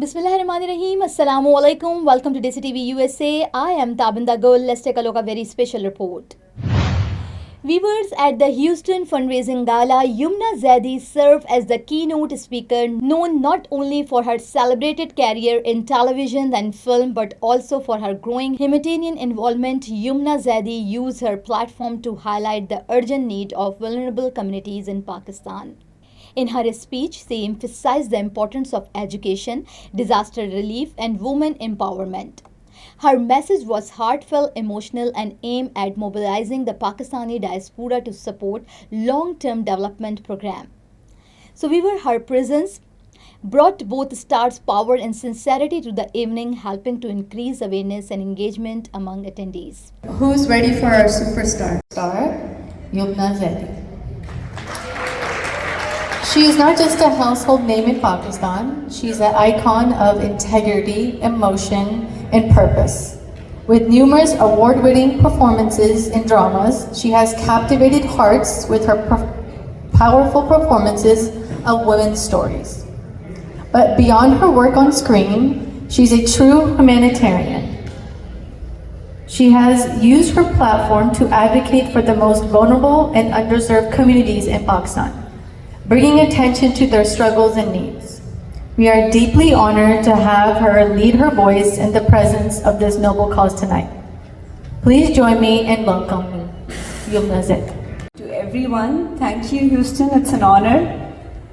Bismillahirrahmanirrahim. Assalamu alaikum. Welcome to Desi TV USA. I am Tabinda Gul. Let's take a look at a very special report. Viewers, at the Houston fundraising gala, Yumna Zaidi served as the keynote speaker, known not only for her celebrated career in television and film but also for her growing humanitarian involvement. Yumna Zaidi used her platform to highlight the urgent need of vulnerable communities in Pakistan. In her speech, she emphasized the importance of education, disaster relief, and women empowerment. Her message was heartfelt, emotional, and aimed at mobilizing the Pakistani diaspora to support long-term development program. So, her presence brought both stars' power and sincerity to the evening, helping to increase awareness and engagement among attendees. Who's ready for our superstar? Yumna Zaidi. She is not just a household name in Pakistan, she's an icon of integrity, emotion, and purpose. With numerous award-winning performances in dramas, she has captivated hearts with her powerful performances of women's stories. But beyond her work on screen, she's a true humanitarian. She has used her platform to advocate for the most vulnerable and underserved communities in Pakistan, bringing attention to their struggles and needs. We are deeply honored to have her lead her voice in the presence of this noble cause tonight. Please join me in welcoming Yumna Zaidi. To everyone, thank you Houston, it's an honor.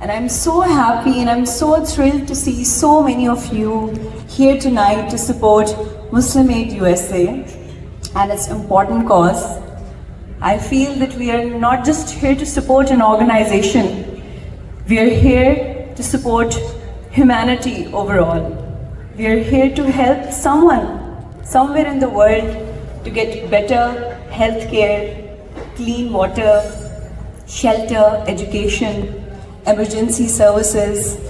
And I'm so happy and I'm so thrilled to see so many of you here tonight to support Muslim Aid USA and its important cause. I feel that we are not just here to support an organization, we are here to support humanity overall. We are here to help someone, somewhere in the world, to get better health care, clean water, shelter, education, emergency services,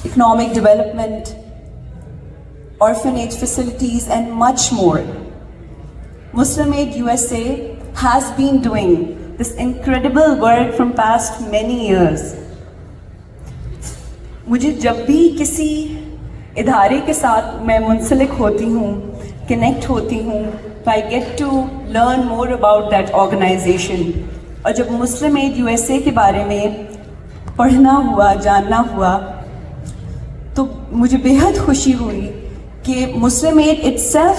economic development, orphanage facilities, and much more. Muslim Aid USA has been doing this incredible work from past many years. मुझे जब भी किसी इधारे के साथ मैं मुंसलिक होती हूँ, connect होती हूँ, तो I get to learn more about that organization. और जब मुस्लिम एड यूएसए के बारे में पढ़ना हुआ, जानना हुआ, तो मुझे बेहद खुशी हुई कि मुस्लिम add itself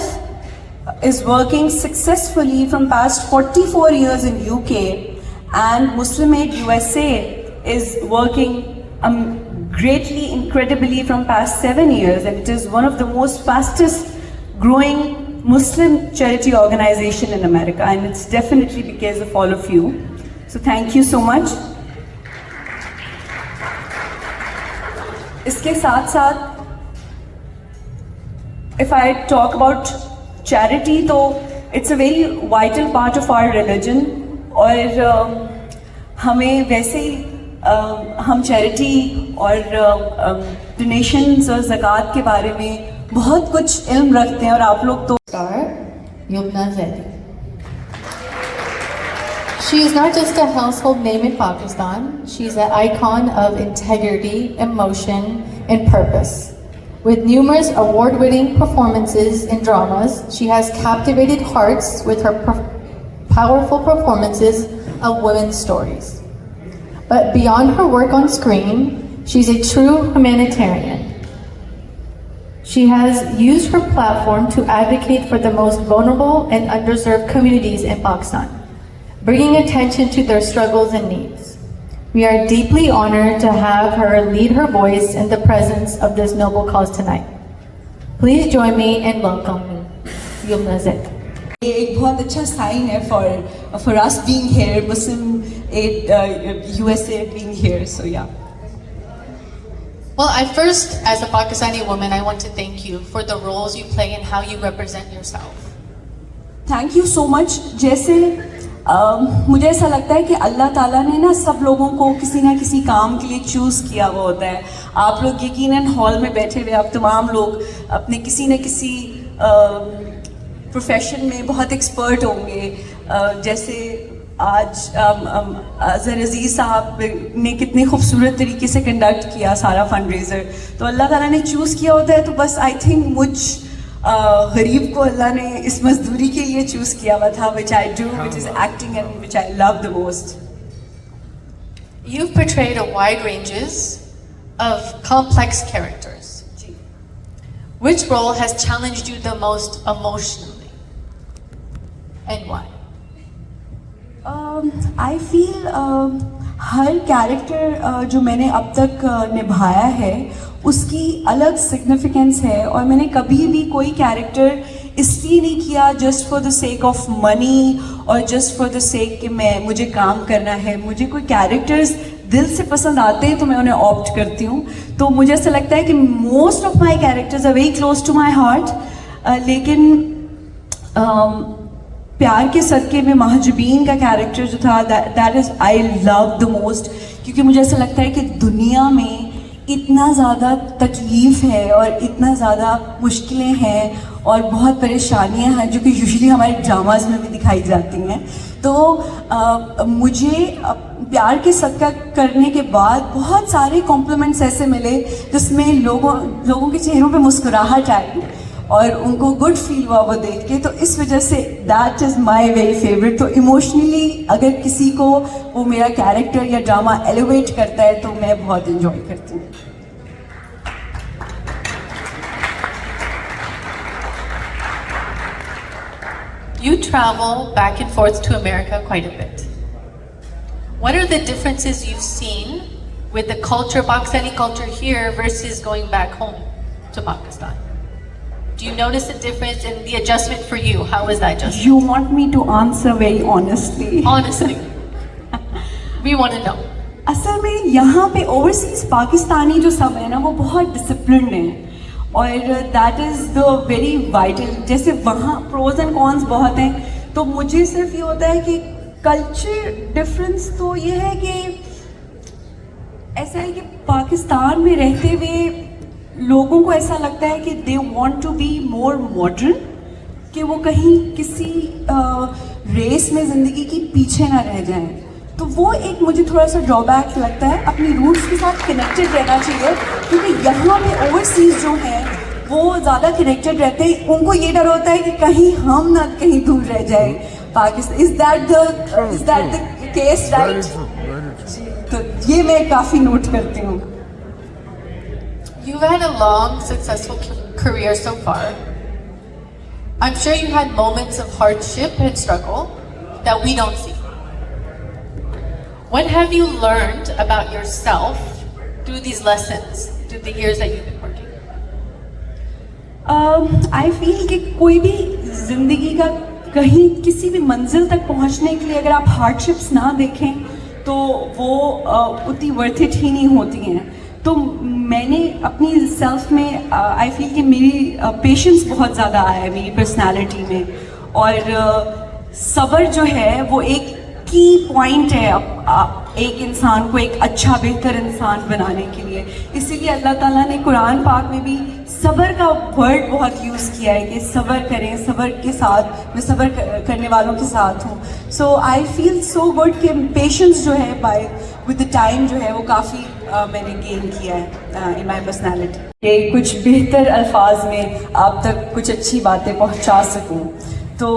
is working successfully from past 44 years in UK, and Muslim Aid USA is working greatly, incredibly from past 7 years, and it is one of the most fastest growing Muslim charity organization in America, and it's definitely because of all of you. So thank you so much. इसके साथ साथ if I talk about charity, तो it's a very vital part of our religion, और हमें वैसे ही हम charity और donations और ज़कात के बारे में बहुत कुछ इल्म रखते हैं, और आप लोग तो Yumna Zaidi. She is not just a household name in Pakistan, she's an icon of integrity, emotion, and purpose. With numerous award-winning performances in dramas, she has captivated hearts with her powerful performances of women's stories. But beyond her work on screen, she's a true humanitarian. She has used her platform to advocate for the most vulnerable and underserved communities in Pakistan, bringing attention to their struggles and needs. We are deeply honored to have her lead her voice in the presence of this noble cause tonight. Please join me in welcoming Yumna Zaidi. ये एक बहुत अच्छा sign है for us being here, Muslim Aid USA being here, so yeah. Well, first, as a Pakistani woman, I want to thank you for the roles you play and how you represent yourself. Thank you so much. जैसे मुझे ऐसा लगता है कि अल्लाह ताला ने ना सब लोगों को किसी ना किसी काम के लिए चूज़ किया हुआ होता है. आप लोग यकीनन हॉल में बैठे हुए आप तमाम लोग अपने किसी न किसी प्रोफेशन में बहुत एक्सपर्ट होंगे. जैसे आज अज़हर अजीज़ साहब ने कितने खूबसूरत तरीके से कंडक्ट किया सारा फंड रेज़र, तो अल्लाह ताला ने चूज़ किया होता है, तो बस आई थिंक मुझ गरीब को अल्लाह ने इस मजदूरी के लिए चूज़ किया हुआ था, which I do, which is acting and which I love the most. You've portrayed a wide ranges of complex characters. Which role has challenged you the most emotionally? And why? I feel her character जो मैंने अब तक निभाया है उसकी अलग significance है, और मैंने कभी भी कोई कैरेक्टर इसलिए नहीं किया just for the sake of money और जस्ट फॉर द सेक कि मुझे काम करना है. मुझे कोई कैरेक्टर्स दिल से पसंद आते हैं तो मैं उन्हें ऑप्ट करती हूँ. तो मुझे ऐसा लगता है कि most of my characters are very close to my heart. लेकिन प्यार के सदके में महजबीन का कैरेक्टर जो था, that is I love the most, क्योंकि मुझे ऐसा लगता है कि दुनिया में इतना ज़्यादा तकलीफ़ है और इतना ज़्यादा मुश्किलें हैं और बहुत परेशानियां हैं जो कि यूजुअली हमारे ड्रामाज में भी दिखाई जाती हैं. तो मुझे प्यार के सदका करने के बाद बहुत सारे कॉम्प्लीमेंट्स ऐसे मिले जिसमें लोगों के चेहरों पे मुस्कुराहट आई और उनको गुड फील हुआ वो देख के. तो इस वजह say that is my very favourite. तो इमोशनली अगर किसी को वो मेरा कैरेक्टर या ड्रामा एलिवेट करता है तो मैं बहुत इन्जॉय करती हूँ. You travel back and forth to America quite a bit. What are the differences you've seen with the culture, Pakistani culture here versus going back home to Pakistan? Do you notice a difference in the adjustment for you? How was that adjustment? You want me to answer very honestly? Honestly. We want to know. असल में यहाँ पे overseas Pakistani जो सब है ना वो बहुत डिसिप्लिन्ड हैं और that is the very vital. जैसे वहाँ प्रोज एंड कॉन्स बहुत हैं, तो मुझे सिर्फ ये होता है कि कल्चर डिफरेंस तो ये है कि ऐसा है कि पाकिस्तान में रहते हुए लोगों को ऐसा लगता है कि they want to be more modern, कि वो कहीं किसी रेस में ज़िंदगी की पीछे ना रह जाएं. तो वो एक मुझे थोड़ा सा ड्रॉबैक लगता है. अपनी रूट्स के साथ कनेक्टेड रहना चाहिए, क्योंकि यहाँ पे ओवरसीज जो हैं वो ज़्यादा कनेक्टेड रहते हैं. उनको ये डर होता है कि कहीं हम ना कहीं दूर रह जाए Pakistan. Is that the case right? तो ये मैं काफ़ी नोट करती हूँ. You've had a long, successful career so far. I'm sure you had moments of hardship and struggle that we don't see. What have you learned about yourself through these lessons, through the years that you've been working? I feel कि कोई भी ज़िंदगी का कहीं किसी भी मंजिल तक पहुंचने के लिए अगर आप हार्डशिप्स ना देखें तो वो उतनी वर्थ इट ही नहीं होती हैं. तो मैंने अपनी सेल्फ में आई फील कि मेरी पेशेंस बहुत ज़्यादा आया है मेरी पर्सनालिटी में, और सब्र जो है वो एक की पॉइंट है एक इंसान को एक अच्छा बेहतर इंसान बनाने के लिए. इसीलिए अल्लाह ताला ने कुरान पाक में भी सब्र का वर्ड बहुत यूज़ किया है कि सब्र करें, सब्र के साथ, मैं सब्र करने वालों के साथ हूँ. सो आई फील सो गुड कि पेशेंस जो है बाय विद द टाइम जो है वो काफ़ी मैंने गेन किया है इन माई पर्सनैलिटी. कि कुछ बेहतर अल्फाज में आप तक कुछ अच्छी बातें पहुँचा सकूँ. तो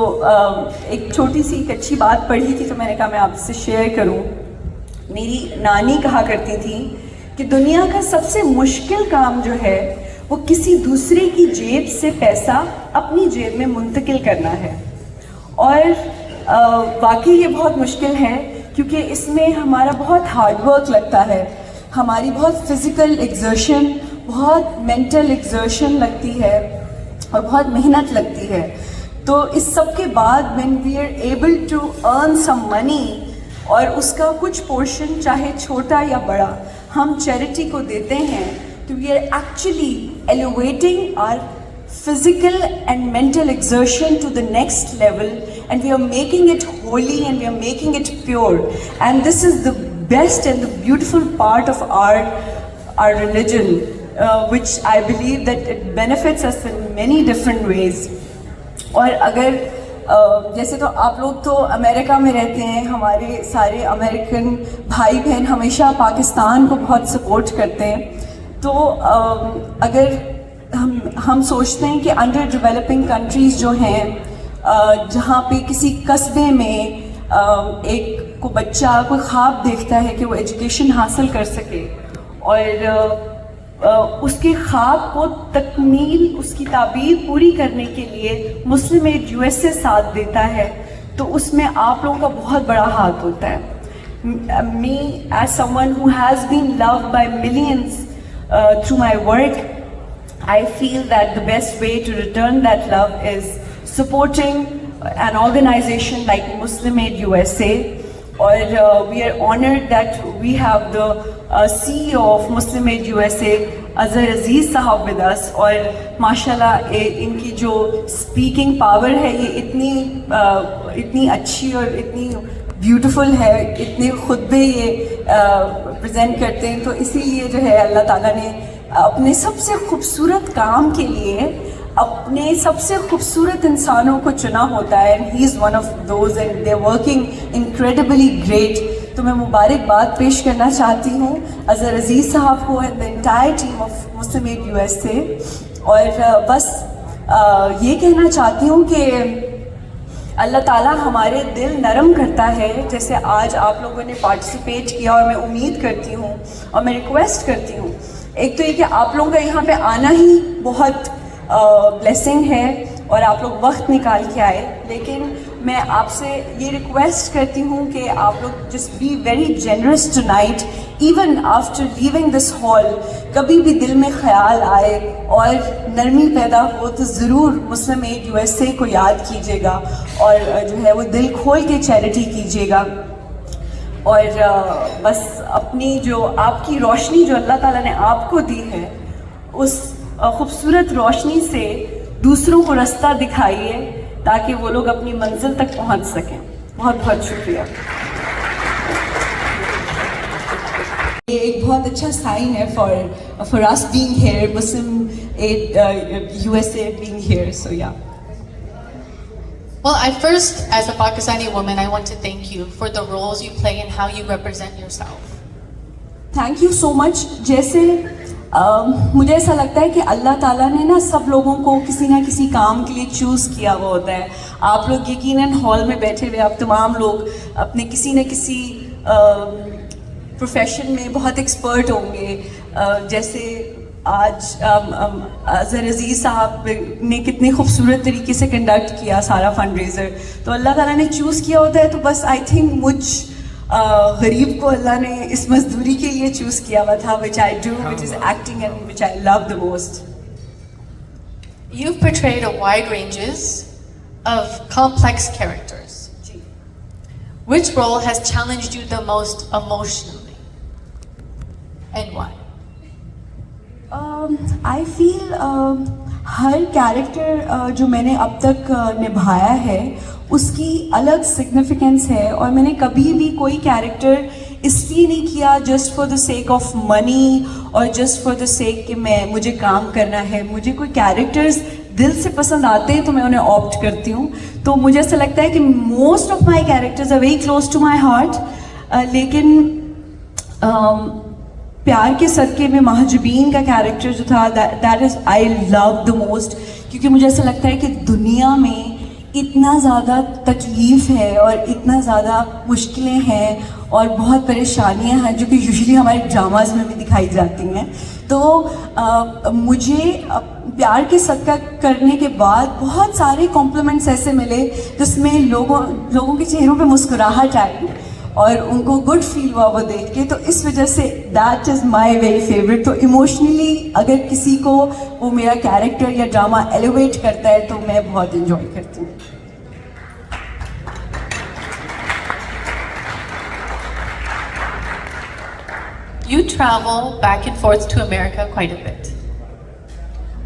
एक छोटी सी एक अच्छी बात पढ़ी थी तो मैंने कहा मैं आपसे शेयर करूं. मेरी नानी कहा करती थी कि दुनिया का सबसे मुश्किल काम जो है वो किसी दूसरे की जेब से पैसा अपनी जेब में मुंतकिल करना है. और वाकई ये बहुत मुश्किल है क्योंकि इसमें हमारा बहुत हार्डवर्क लगता है, हमारी बहुत फिज़िकल एग्जर्शन, बहुत मेंटल एग्जर्शन लगती है और बहुत मेहनत लगती है. तो इस सब के बाद when we are able to earn some money और उसका कुछ पोर्शन चाहे छोटा या बड़ा हम चैरिटी को देते हैं, तो we are actually elevating our physical and mental exertion to the next level, and we are making it holy and we are making it pure. And this is the best and the beautiful part of our religion, which I believe that it benefits us in many different ways. और अगर जैसे तो आप लोग तो America में रहते हैं, हमारे सारे अमेरिकन भाई बहन हमेशा पाकिस्तान को बहुत सपोर्ट करते हैं। तो अगर हम सोचते हैं कि अंडर डेवलपिंग कंट्रीज़ जो हैं, जहाँ पे किसी कस्बे में एक को बच्चा कोई ख्वाब देखता है कि वो एजुकेशन हासिल कर सके और उसके ख्वाब को तकमील, उसकी ताबीर पूरी करने के लिए मुस्लिम एड यूएसए साथ देता है, तो उसमें आप लोगों का बहुत बड़ा हाथ होता है। Me as someone who has been loved by millions through my work, I feel that the best way to return that love is supporting an organization like Muslim Aid USA. Or we are honored that we have the CEO of Muslim Aid USA, Azhar Aziz Sahab with us. और माशाल्लाह इनकी जो speaking power है ये इतनी अच्छी और इतनी ब्यूटीफुल है, इतने खुतबे ये प्रेजेंट करते हैं। तो इसीलिए जो है अल्लाह ताला ने अपने सबसे खूबसूरत काम के लिए अपने सबसे खूबसूरत इंसानों को चुना होता है, and he is one of those and they are working incredibly great. तो मैं मुबारकबाद पेश करना चाहती हूँ अज़हर अजीज़ साहब को and the entire team of Muslim add USA. और बस ये कहना चाहती हूँ कि अल्लाह ताला हमारे दिल नरम करता है, जैसे आज आप लोगों ने पार्टिसिपेट किया, और मैं उम्मीद करती हूँ और मैं रिक्वेस्ट करती हूँ, एक तो ये कि आप लोगों का यहाँ पे आना ही बहुत ब्लेसिंग है और आप लोग वक्त निकाल के आए, लेकिन मैं आपसे ये रिक्वेस्ट करती हूँ कि आप लोग just be very generous tonight, even after leaving this hall. कभी भी दिल में ख्याल आए और नरमी पैदा हो तो ज़रूर मुस्लिम एड यूएसए को याद कीजिएगा और जो है वो दिल खोल के चैरिटी कीजिएगा। और बस अपनी जो आपकी रोशनी जो अल्लाह ताला ने आपको दी है, उस खूबसूरत रोशनी से दूसरों को रास्ता दिखाइए ताकि वो लोग अपनी मंजिल तक पहुंच सकें। बहुत बहुत शुक्रिया। ये एक बहुत अच्छा साइन है for us being here, Muslim add USA being here, so yeah. Well, first, as a Pakistani woman, I want to thank you for the roles you play and how you represent yourself. Thank you so much. जैसे मुझे ऐसा लगता है कि अल्लाह ताला ने ना सब लोगों को किसी ना किसी काम के लिए चूज़ किया हुआ होता है। आप लोग यकीनन हॉल में बैठे हुए आप तमाम लोग अपने किसी न किसी प्रोफेशन में बहुत एक्सपर्ट होंगे। जैसे आज अज़हर अजीज़ साहब ने कितने खूबसूरत तरीके से कंडक्ट किया सारा फंड रेज़र, तो अल्लाह ताला ने चूज़ किया होता है। तो बस आई थिंक मुझ गरीब को अल्लाह ने इस मजदूरी के लिए चूज़ किया हुआ था, which I do, which is acting and which I love the most. You've portrayed a wide ranges of complex characters. Which role has challenged you the most emotionally, and why? I feel her character जो मैंने अब तक निभाया है उसकी अलग significance है, और मैंने कभी भी कोई कैरेक्टर इसलिए नहीं किया just for the sake of money और जस्ट फॉर द सेक कि मुझे काम करना है। मुझे कोई कैरेक्टर्स दिल से पसंद आते हैं तो मैं उन्हें ऑप्ट करती हूँ। तो मुझे ऐसा लगता है कि most of my characters are very close to my heart, लेकिन प्यार के सदके में महजबीन का कैरेक्टर जो था that is I love the most, क्योंकि मुझे ऐसा लगता है कि दुनिया में इतना ज़्यादा तकलीफ़ है और इतना ज़्यादा मुश्किलें हैं और बहुत परेशानियां हैं जो कि यूजुअली हमारे ड्रामाज में भी दिखाई जाती हैं। तो मुझे प्यार के सदका करने के बाद बहुत सारे कॉम्प्लीमेंट्स ऐसे मिले जिसमें लोगों के चेहरों पे मुस्कुराहट आई और उनको गुड फील हुआ वो देख के। तो इस वजह say that is my very favourite. तो इमोशनली अगर किसी को वो मेरा कैरेक्टर या ड्रामा एलिवेट करता है तो मैं बहुत इन्जॉय करती हूँ। You travel back and forth to America quite a bit.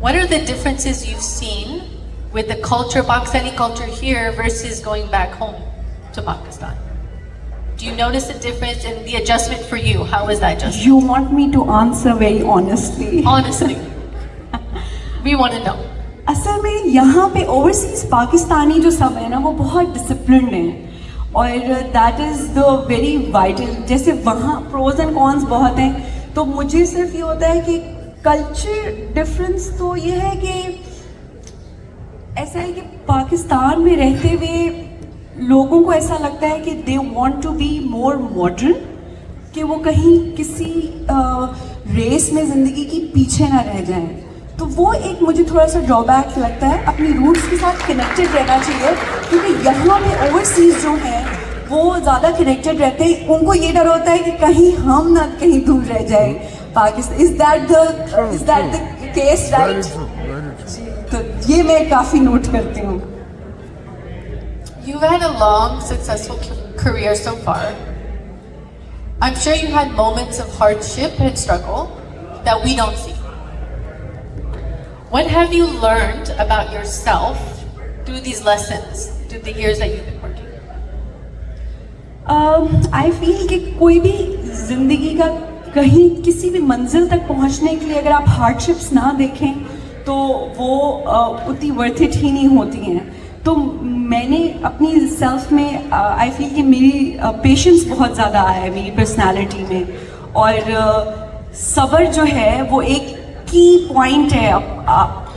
What are the differences you've seen with the culture, Pakistani culture here versus going back home to Pakistan? Do you notice a difference in the adjustment for you? How is that adjustment? You want me to answer very honestly? Honestly. We want to know. असल में यहाँ पे overseas Pakistani जो सब है ना वो बहुत डिसिप्लिन्ड हैं और that is the very vital. जैसे वहाँ प्रोज एंड कॉन्स बहुत हैं, तो मुझे सिर्फ ये होता है कि कल्चर डिफरेंस तो ये है कि ऐसा है कि पाकिस्तान में रहते हुए लोगों को ऐसा लगता है कि they want to be more modern, कि वो कहीं किसी रेस में ज़िंदगी की पीछे ना रह जाएं। तो वो एक मुझे थोड़ा सा ड्रॉबैक लगता है। अपनी रूट्स के साथ कनेक्टेड रहना चाहिए, क्योंकि यहाँ पे ओवरसीज जो हैं वो ज़्यादा कनेक्टेड रहते हैं। उनको ये डर होता है कि कहीं हम ना कहीं दूर रह जाए Pakistan. Is that the case, right? तो ये मैं काफ़ी नोट करती हूँ। You've had a long, successful career so far. I'm sure you had moments of hardship and struggle that we don't see. What have you learned about yourself through these lessons, through the years that you've been working? I feel कि कोई भी ज़िंदगी का कहीं किसी भी मंजिल तक पहुंचने के लिए अगर आप हार्डशिप्स ना देखें तो वो उतनी वर्थ इट ही नहीं होती हैं। तो मैंने अपनी सेल्फ में आई फील कि मेरी पेशेंस बहुत ज़्यादा आया है मेरी पर्सनालिटी में, और सब्र जो है वो एक की पॉइंट है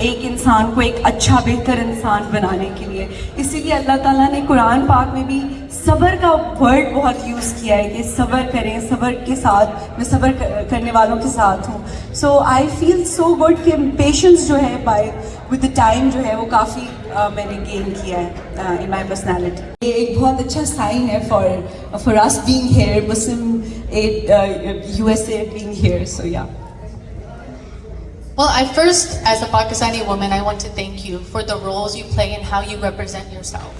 एक इंसान को एक अच्छा बेहतर इंसान बनाने के लिए। इसीलिए अल्लाह ताला ने कुरान पाक में भी सब्र का वर्ड बहुत यूज़ किया है कि सब्र करें, सब्र के साथ मैं सब्र करने वालों के साथ हूँ। सो आई फील सो गुड कि पेशेंस जो है बाय विद द टाइम जो है वो काफ़ी मैंने गेन किया है इन माई पर्सनैलिटी। ये एक बहुत अच्छा साइन है for us being here, Muslim USA being here. So yeah Well, as a Pakistani woman, I want to thank you for the roles you play and how you represent yourself.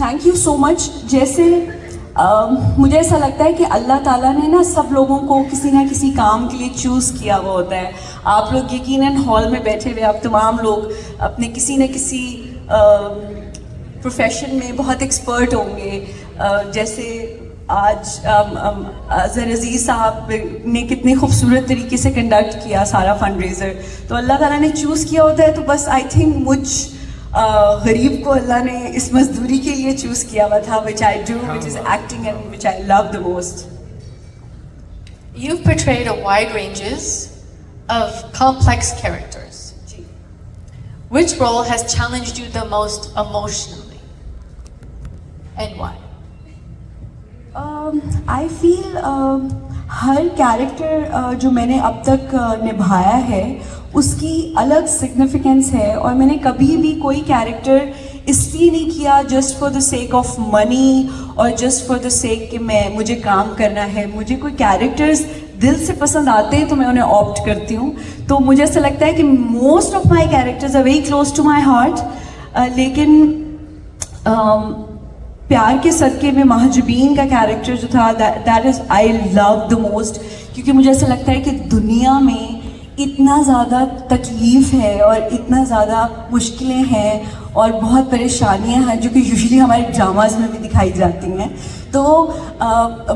Thank you so much. जैसे मुझे ऐसा लगता है कि अल्लाह ताला ने ना सब लोगों को किसी ना किसी काम के लिए चूज़ किया हुआ होता है। आप लोग यकीनन हॉल में बैठे हुए आप तमाम लोग अपने किसी न किसी प्रोफेशन में बहुत एक्सपर्ट होंगे। जैसे आज अज़हर अज़ीज़ साहब ने कितने खूबसूरत तरीके से कंडक्ट किया सारा फंड रेज़र, तो अल्लाह ताला ने चूज़ किया होता है। तो बस आई थिंक मुझ गरीब को अल्लाह ने इस मजदूरी के लिए चूज़ किया हुआ था, which I do, which is acting and which I love the most. You've portrayed a wide ranges of complex characters. Which role has challenged you the most emotionally, and why? I feel her character जो मैंने अब तक निभाया है उसकी अलग significance है, और मैंने कभी भी कोई कैरेक्टर इसलिए नहीं किया just for the sake of money और जस्ट फॉर द सेक कि मुझे काम करना है। मुझे कोई कैरेक्टर्स दिल से पसंद आते हैं तो मैं उन्हें ऑप्ट करती हूँ। तो मुझे ऐसा लगता है कि most of my characters are very close to my heart. लेकिन प्यार के सदके में महजबीन का कैरेक्टर जो था that is I love the most, क्योंकि मुझे ऐसा लगता है कि दुनिया में इतना ज़्यादा तकलीफ़ है और इतना ज़्यादा मुश्किलें हैं और बहुत परेशानियां हैं जो कि यूजुअली हमारे ड्रामाज में भी दिखाई जाती हैं। तो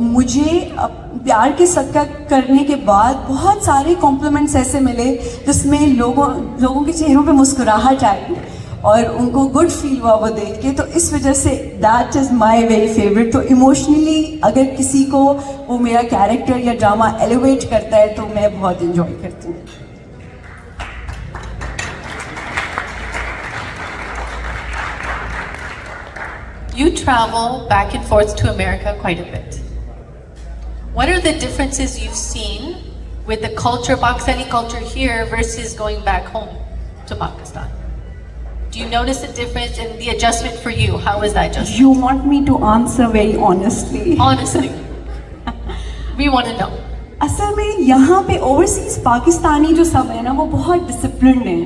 मुझे प्यार के सदका करने के बाद बहुत सारे कॉम्प्लीमेंट्स ऐसे मिले जिसमें लोगों के चेहरों पे मुस्कुराहट आई और उनको गुड फील हुआ वो देख के। तो इस वजह say that is my very favourite. तो इमोशनली अगर किसी को वो मेरा कैरेक्टर या ड्रामा एलिवेट करता है तो मैं बहुत इन्जॉय करती हूँ। You travel back and forth to America quite a bit. What are the differences you've seen with the culture, Pakistani culture here versus going back home to Pakistan? Do you notice a difference in the adjustment for you? How was that adjustment? You want me to answer very honestly? Honestly. We want to know. असल में यहाँ पे overseas Pakistani जो सब है ना वो बहुत डिसिप्लिन्ड हैं,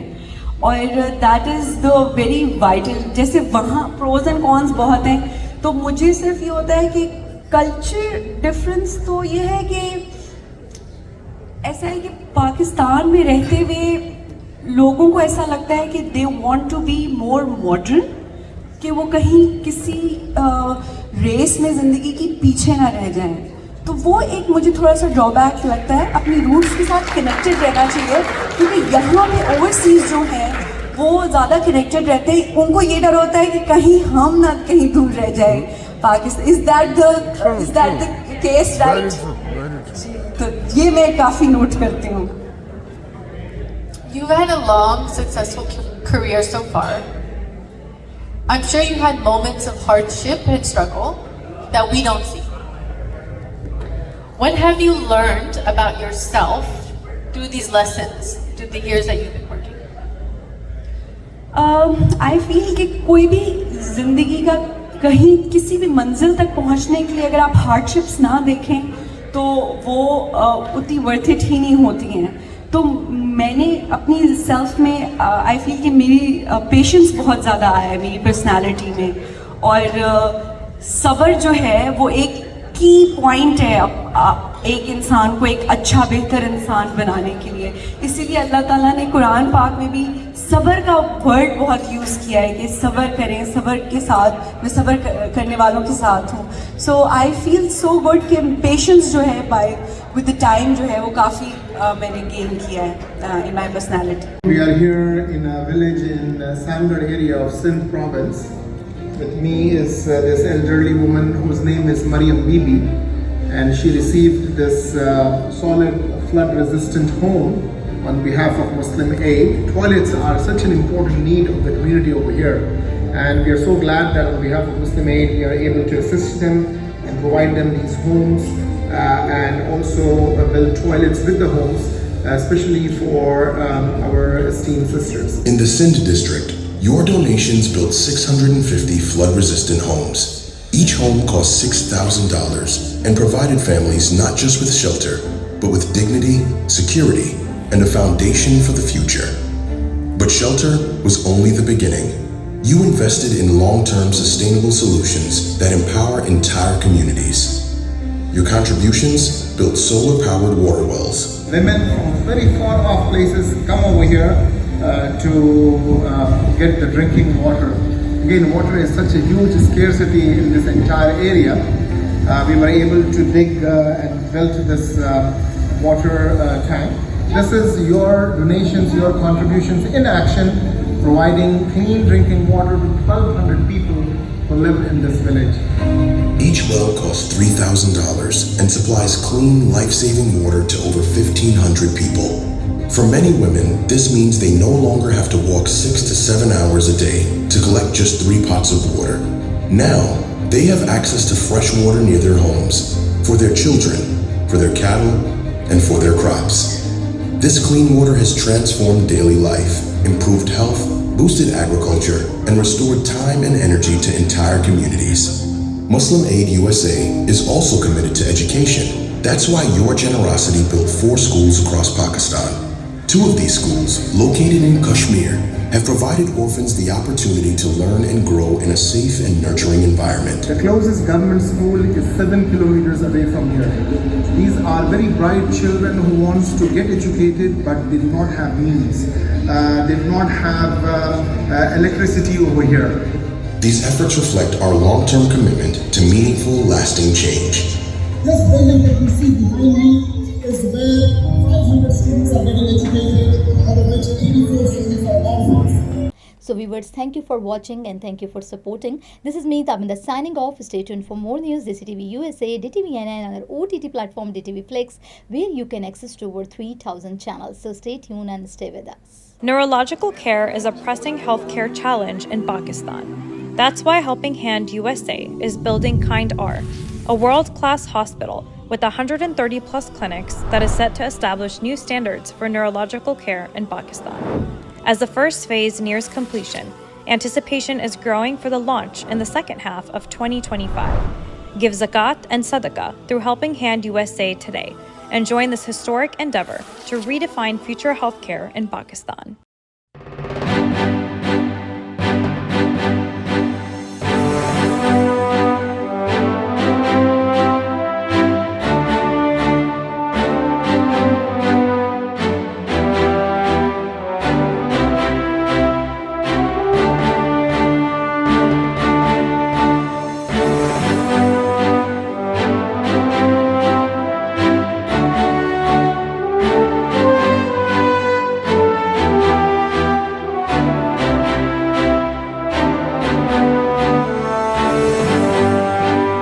और that is the very vital. जैसे वहाँ प्रोज एंड कॉन्स बहुत हैं, तो मुझे सिर्फ ये होता है कि कल्चर डिफरेंस तो ये है कि ऐसा है कि पाकिस्तान में रहते हुए लोगों को ऐसा लगता है कि they want to be more modern, कि वो कहीं किसी रेस में ज़िंदगी की पीछे ना रह जाएं। तो वो एक मुझे थोड़ा सा ड्रॉबैक लगता है। अपनी रूट्स के साथ कनेक्टेड रहना चाहिए, क्योंकि यहाँ पे ओवरसीज जो हैं वो ज़्यादा कनेक्टेड रहते हैं. उनको ये डर होता है कि कहीं हम ना कहीं दूर रह जाए Pakistan. Is that the case, right? तो ये मैं काफ़ी नोट करती हूँ. You've had a long, successful career so far. I'm sure you had moments of hardship and struggle that we don't see. What have you learned about yourself through these lessons, through the years that you've been working? I feel कि कोई भी ज़िंदगी का कहीं किसी भी मंजिल तक पहुंचने के लिए अगर आप हार्डशिप्स ना देखें तो वो उतनी वर्थ इट ही नहीं होती हैं. तो मैंने अपनी सेल्फ में आई फील कि मेरी पेशेंस बहुत ज़्यादा आया है मेरी पर्सनालिटी में. और सब्र जो है वो एक की पॉइंट है एक इंसान को एक अच्छा बेहतर इंसान बनाने के लिए. इसीलिए अल्लाह ताला ने कुरान पाक में भी सब्र का वर्ड बहुत यूज़ किया है कि सब्र करें, सब्र के साथ, मैं सब्र करने वालों के साथ हूँ. सो आई फील सो गुड कि पेशेंस जो है बाय विद द टाइम जो है वो काफ़ी मैंने गेन किया है in my personality. We are here in a village in Samgar area of Sindh province. With me is this elderly woman whose name is Mariam Bibi, and she received this solid flood-resistant home on behalf of Muslim Aid. Toilets are such an important need of the community over here, and we are so glad that on behalf of Muslim Aid we are able to assist them and provide them these homes and also build toilets with the homes, especially for our esteemed sisters. In the Sindh district, your donations built 650 flood-resistant homes. Each home cost $6,000 and provided families not just with shelter, but with dignity, security, and a foundation for the future. But shelter was only the beginning. You invested in long-term sustainable solutions that empower entire communities. Your contributions built solar-powered water wells. Women from very far off places come over here to get the drinking water. Again, water is such a huge scarcity in this entire area. We were able to dig and build this water tank. This is your donations, your contributions in action, providing clean drinking water to 1,200 people who live in this village. Each well costs $3,000 and supplies clean, life-saving water to over 1,500 people. For many women, this means they no longer have to walk 6 to 7 hours a day to collect just 3 pots of water. Now, they have access to fresh water near their homes, for their children, for their cattle, and for their crops. This clean water has transformed daily life, improved health, boosted agriculture, and restored time and energy to entire communities. Muslim Aid USA is also committed to education. That's why your generosity built 4 schools across Pakistan. 2 of these schools, located in Kashmir, have provided orphans the opportunity to learn and grow in a safe and nurturing environment. The closest government school is 7 kilometers away from here. These are very bright children who wants to get educated but did not have means. Did not have electricity over here. These efforts reflect our long-term commitment to meaningful, lasting change. This building that you see behind me is where 500 students are getting educated, out of which 84 students are orphans. So viewers, thank you for watching and thank you for supporting. This is me, Tabinda, signing off. Stay tuned for more news. DCTV USA, DTVNN and our OTT platform DTV Flix, where you can access to over 3,000 channels. So stay tuned and stay with us. Neurological care is a pressing healthcare challenge in Pakistan. That's why Helping Hand USA is building Kind R, a world-class hospital with 130 plus clinics that is set to establish new standards for neurological care in Pakistan. As the first phase nears completion, anticipation is growing for the launch in the second half of 2025. Give zakat and sadaqah through Helping Hand USA today and join this historic endeavor to redefine future healthcare in Pakistan.